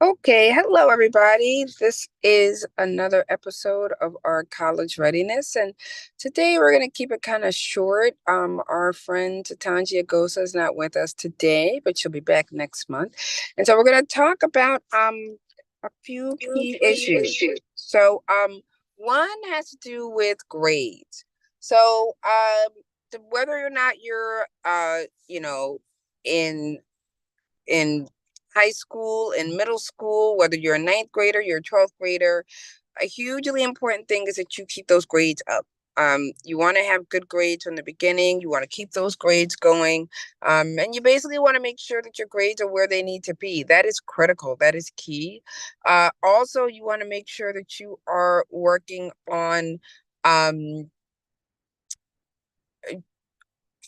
Okay, hello everybody. This is another episode of our college readiness, and today we're going to keep it kind of short. Our friend Tatanji Agosa is not with us today, but she'll be back next month, and so we're going to talk about a few key issues. One has to do with grades. Whether or not you're in in high school, in middle school, whether you're a ninth grader, you're a 12th grader, a hugely important thing is that you keep those grades up. You want to have good grades from the beginning. You want to keep those grades going. And you basically want to make sure that your grades are where they need to be. That is critical. That is key. Also, you want to make sure that you are working on um,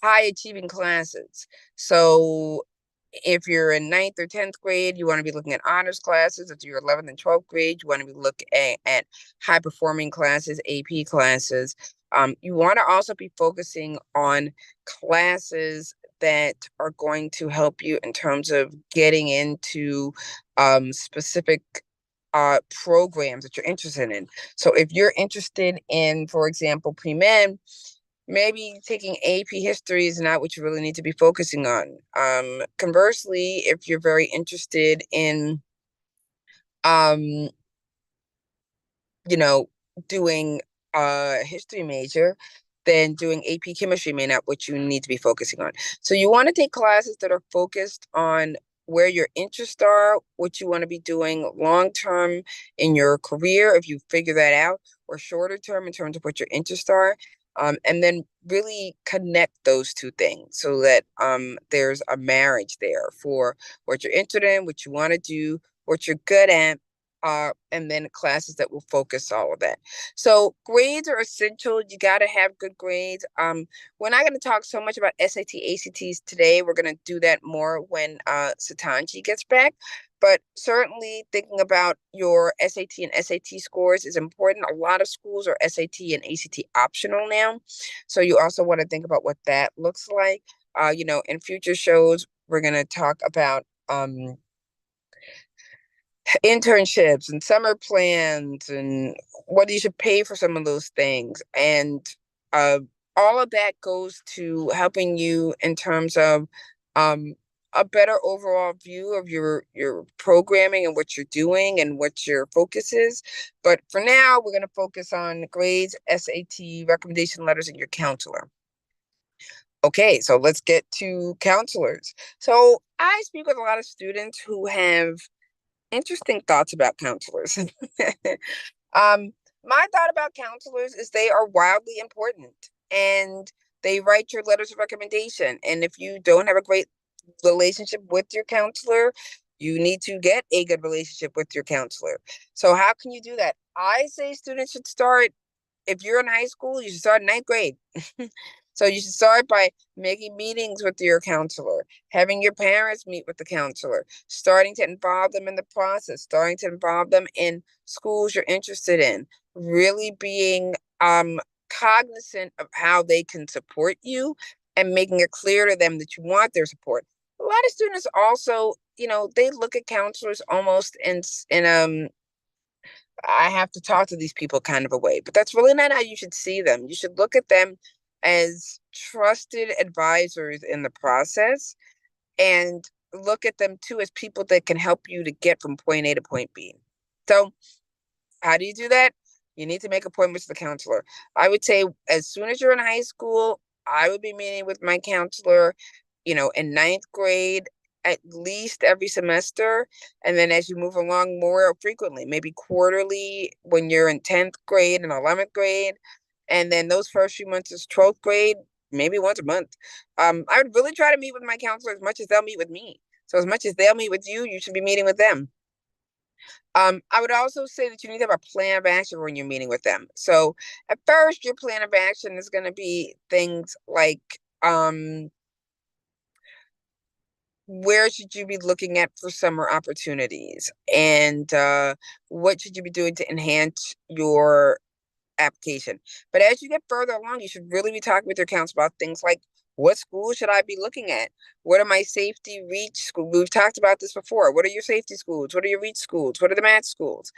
high achieving classes. So if you're in ninth or 10th grade, you want to be looking at honors classes. If you're 11th and 12th grade, you want to be looking at high performing classes, AP classes. You want to also be focusing on classes that are going to help you in terms of getting into specific programs that you're interested in. So if you're interested in, for example, pre-med, maybe taking AP history is not what you really need to be focusing on. Conversely, if you're very interested in, um, you know, doing a history major, then doing AP chemistry may not what you need to be focusing on. So you want to take classes that are focused on where your interests are, what you want to be doing long term in your career, if you figure that out, or shorter term in terms of what your interests are. And then really connect those two things so that there's a marriage there for what you're interested in, what you want to do, what you're good at, and then classes that will focus all of that. So grades are essential. You got to have good grades. We're not going to talk so much about SAT, ACTs today. We're going to do that more when Satanji gets back. But certainly thinking about your SAT and SAT scores is important. A lot of schools are SAT and ACT optional now. So you also want to think about what that looks like. In future shows, we're going to talk about internships and summer plans and whether you should pay for some of those things. And uh, all of that goes to helping you in terms of um, a better overall view of your programming and what you're doing and what your focus is. But for now, we're going to focus on grades, SAT, recommendation letters, and your counselor. Okay, so let's get to counselors. So I speak with a lot of students who have interesting thoughts about counselors. My thought about counselors is they are wildly important and they write your letters of recommendation. And if you don't have a great relationship with your counselor, you need to get a good relationship with your counselor. So, how can you do that? I say students should start, if you're in high school, you should start in ninth grade. So you should start by making meetings with your counselor, having your parents meet with the counselor, starting to involve them in the process, starting to involve them in schools you're interested in, really being cognizant of how they can support you and making it clear to them that you want their support. A lot of students also, they look at counselors almost in I have to talk to these people kind of a way, but that's really not how you should see them. You should look at them as trusted advisors in the process and look at them too as people that can help you to get from point A to point B. So, how do you do that? You need to make appointments with the counselor. I would say as soon as you're in high school, I would be meeting with my counselor, in ninth grade, at least every semester. And then as you move along more frequently, maybe quarterly when you're in 10th grade and 11th grade. And then those first few months is 12th grade, maybe once a month. I would really try to meet with my counselor as much as they'll meet with me. So as much as they'll meet with you, you should be meeting with them. I would also say that you need to have a plan of action when you're meeting with them. So at first, your plan of action is going to be things like where should you be looking at for summer opportunities, and what should you be doing to enhance your application. But as you get further along, you should really be talking with your counselor about things like What school should I be looking at? What are my safety reach schools? We've talked about this before. What are your safety schools? What are your reach schools? What are the math schools?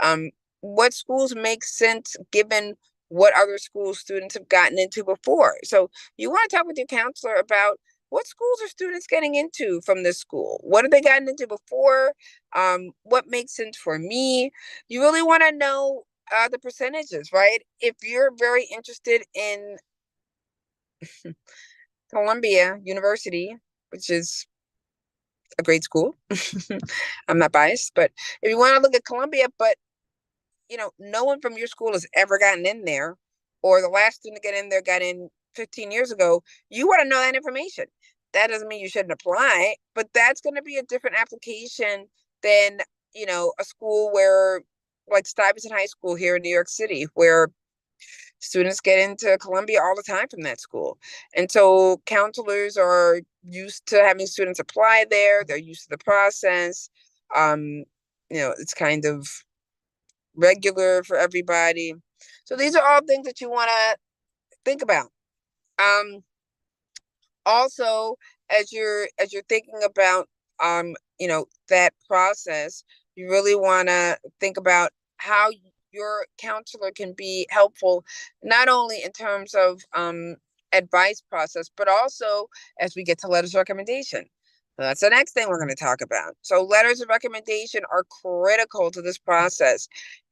Um, what schools make sense given what other schools students have gotten into before? So you want to talk with your counselor about what schools are students getting into from this school? What have they gotten into before? What makes sense for me? You really want to know the percentages, right? If you're very interested in Columbia University, which is a great school. I'm not biased, but if you want to look at Columbia, but no one from your school has ever gotten in there, or the last student to get in there got in 15 years ago, you want to know that information. That doesn't mean you shouldn't apply, but that's going to be a different application than, a school where, like Stuyvesant High School here in New York City, where students get into Columbia all the time from that school. And so counselors are used to having students apply there. They're used to the process. Um, it's kind of regular for everybody. So these are all things that you want to think about. Um, Also, as you're thinking about that process, you really want to think about how your counselor can be helpful, not only in terms of advice process, but also as we get to letters of recommendation. So that's the next thing we're going to talk about. So letters of recommendation are critical to this process,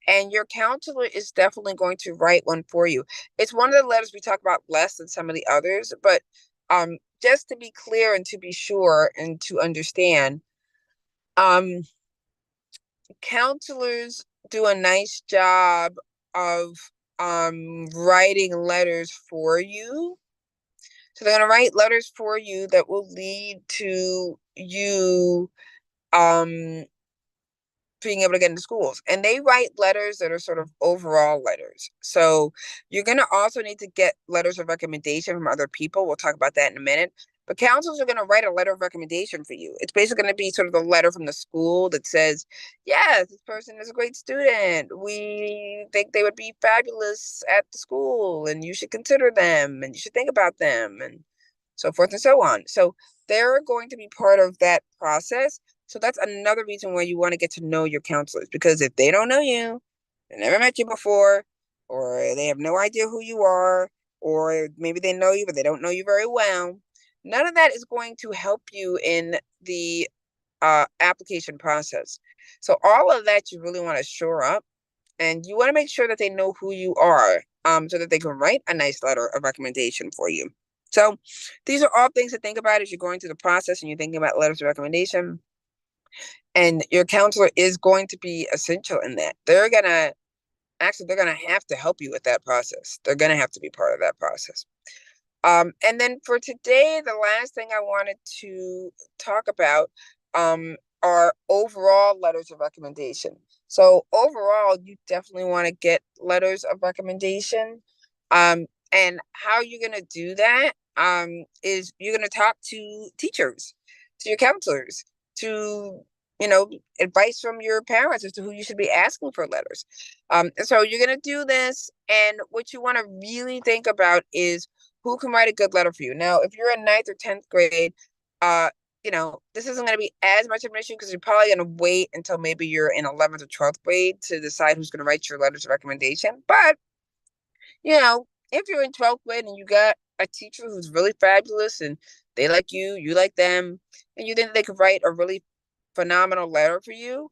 and your counselor is definitely going to write one for you. It's one of the letters we talk about less than some of the others, but just to be clear and to be sure and to understand, um, counselors do a nice job of writing letters for you. So they're going to write letters for you that will lead to you um being able to get into schools. And they write letters that are sort of overall letters. So you're going to also need to get letters of recommendation from other people. We'll talk about that in a minute. But counselors are going to write a letter of recommendation for you. It's basically going to be sort of the letter from the school that says, yes, this person is a great student. We think they would be fabulous at the school, and you should consider them, and you should think about them, and so forth and so on. So they're going to be part of that process. So that's another reason why you want to get to know your counselors, because if they don't know you, they never met you before, or they have no idea who you are, or maybe they know you, but they don't know you very well, none of that is going to help you in the application process. So all of that you really want to shore up, and you want to make sure that they know who you are, so that they can write a nice letter of recommendation for you. So these are all things to think about as you're going through the process and you're thinking about letters of recommendation. And your counselor is going to be essential in that. They're gonna have to help you with that process. They're gonna have to be part of that process. And then for today, the last thing I wanted to talk about are overall letters of recommendation. So overall, you definitely want to get letters of recommendation. And how you're going to do that is you're going to talk to teachers, to your counselors, to advice from your parents as to who you should be asking for letters. And so you're going to do this, and what you want to really think about is who can write a good letter for you. Now, if you're in ninth or 10th grade, this isn't going to be as much of an issue because you're probably going to wait until maybe you're in 11th or 12th grade to decide who's going to write your letters of recommendation. But, if you're in 12th grade and you got a teacher who's really fabulous and they like you, you like them, and you think they could write a really phenomenal letter for you,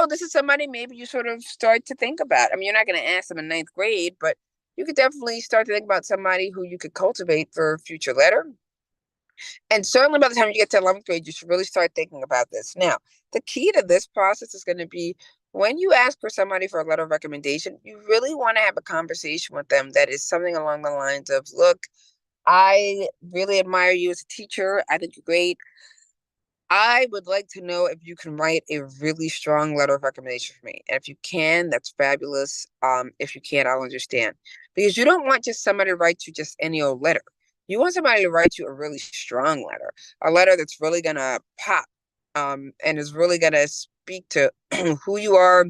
this is somebody maybe you sort of start to think about. I mean, you're not going to ask them in ninth grade, but you could definitely start to think about somebody who you could cultivate for a future letter. And certainly by the time you get to 11th grade, you should really start thinking about this. Now, the key to this process is going to be when you ask for somebody for a letter of recommendation, you really want to have a conversation with them that is something along the lines of, look, I really admire you as a teacher. I think you're great. I would like to know if you can write a really strong letter of recommendation for me. And if you can, that's fabulous. If you can't, I'll understand. Because you don't want just somebody to write you just any old letter. You want somebody to write you a really strong letter, a letter that's really gonna pop, and is really gonna speak to who you are,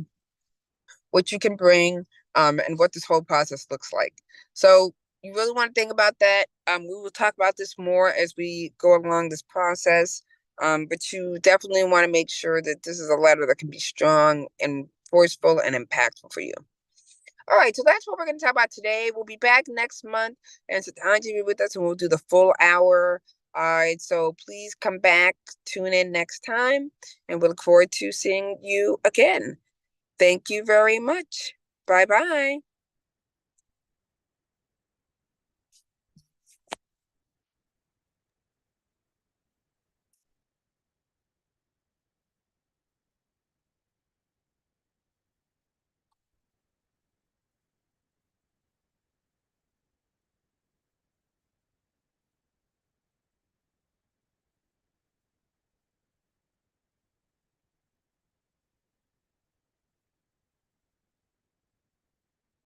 what you can bring, and what this whole process looks like. So You really want to think about that. We will talk about this more as we go along this process. But you definitely want to make sure that this is a letter that can be strong and forceful and impactful for you. All right, so that's what we're going to talk about today. We'll be back next month, and Satanji will be with us, and we'll do the full hour. All right, so please come back, tune in next time, and we look forward to seeing you again. Thank you very much. Bye bye.